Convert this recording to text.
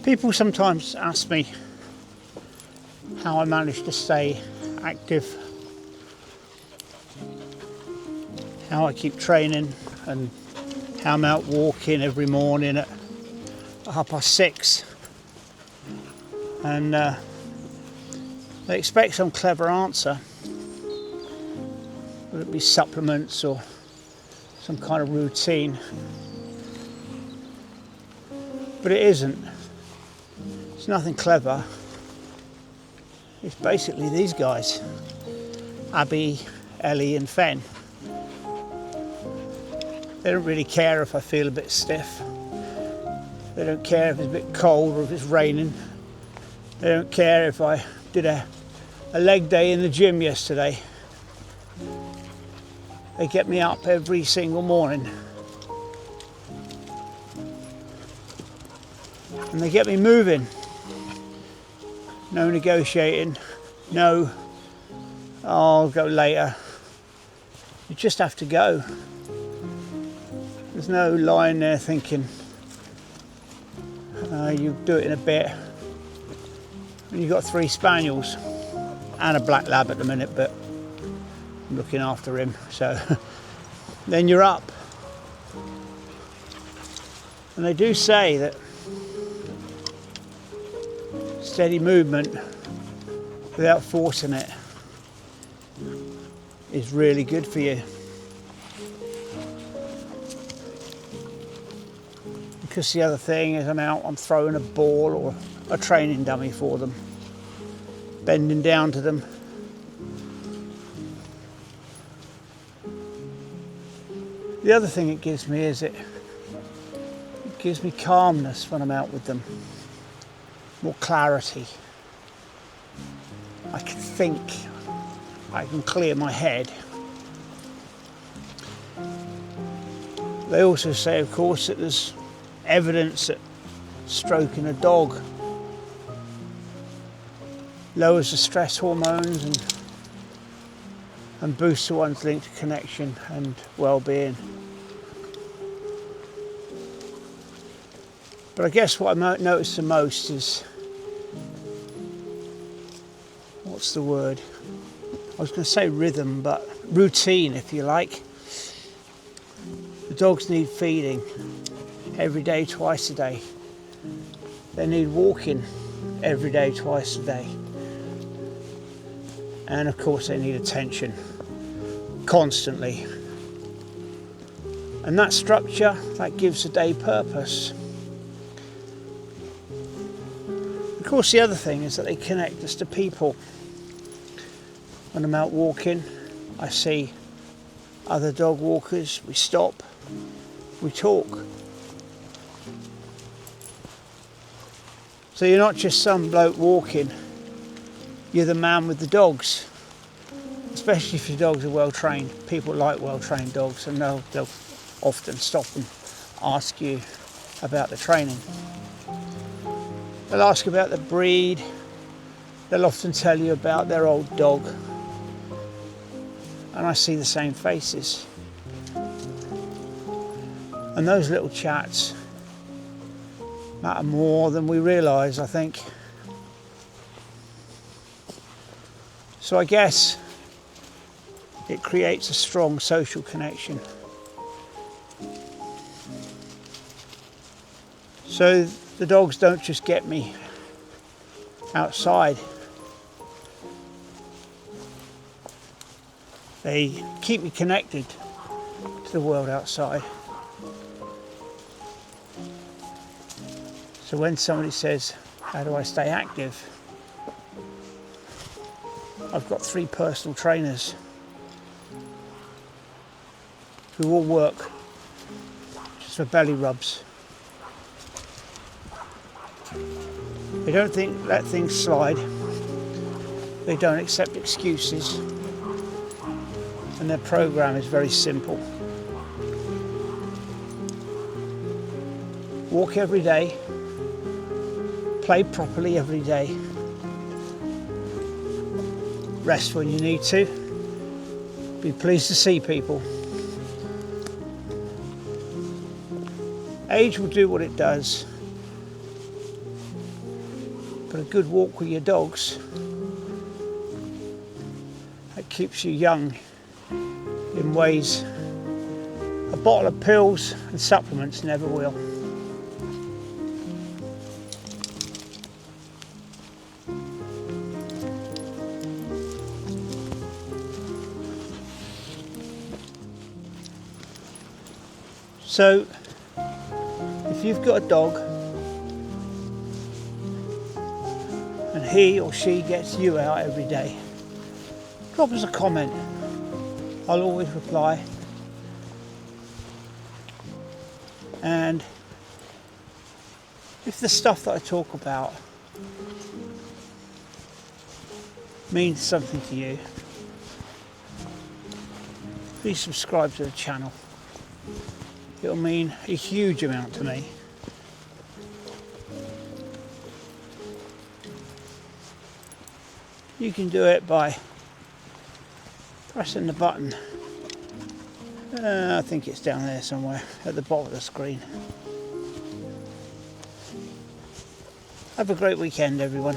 People sometimes ask me how I manage to stay active, how I keep training, and how I'm out walking every morning at 6:30. And they expect some clever answer, whether it be supplements or some kind of routine. But it isn't. It's nothing clever. It's basically these guys, Abby, Ellie and Fen. They don't really care if I feel a bit stiff. They don't care if it's a bit cold or if it's raining. They don't care if I did a leg day in the gym yesterday. They get me up every single morning. And they get me moving. No negotiating. No, I'll go later. You just have to go. There's no lying there thinking, you do it in a bit. And you've got 3 spaniels and a black lab at the minute, but I'm looking after him, so then you're up. And they do say that steady movement without forcing it is really good for you. Because the other thing is I'm throwing a ball or a training dummy for them, bending down to them. The other thing it gives me is it gives me calmness when I'm out with them, more clarity. I can think, I can clear my head. They also say, of course, that there's evidence that stroking a dog lowers the stress hormones and boosts one's link to connection and well-being. But I guess what I notice the most is, what's the word? I was going to say rhythm, but routine, if you like. The dogs need feeding every day, twice a day. They need walking every day, twice a day. And of course they need attention constantly. And that structure, that gives the day purpose. Of course the other thing is that they connect us to people. When I'm out walking, I see other dog walkers, we stop, we talk. So you're not just some bloke walking, you're the man with the dogs. Especially if your dogs are well trained. People like well trained dogs, and they'll often stop and ask you about the training. They'll ask about the breed, they'll often tell you about their old dog. And I see the same faces. And those little chats matter more than we realise, I think. So I guess it creates a strong social connection. So the dogs don't just get me outside. They keep me connected to the world outside. So when somebody says, how do I stay active? I've got 3 personal trainers who all work just for belly rubs. They don't let things slide. They don't accept excuses. And their program is very simple. Walk every day. Play properly every day. Rest when you need to. Be pleased to see people. Age will do what it does. But a good walk with your dogs, that keeps you young in ways a bottle of pills and supplements never will. So if you've got a dog and he or she gets you out every day, drop us a comment. I'll always reply. And if the stuff that I talk about means something to you, please subscribe to the channel. It'll mean a huge amount to me. You can do it by pressing the button. I think it's down there somewhere at the bottom of the screen. Have a great weekend, everyone.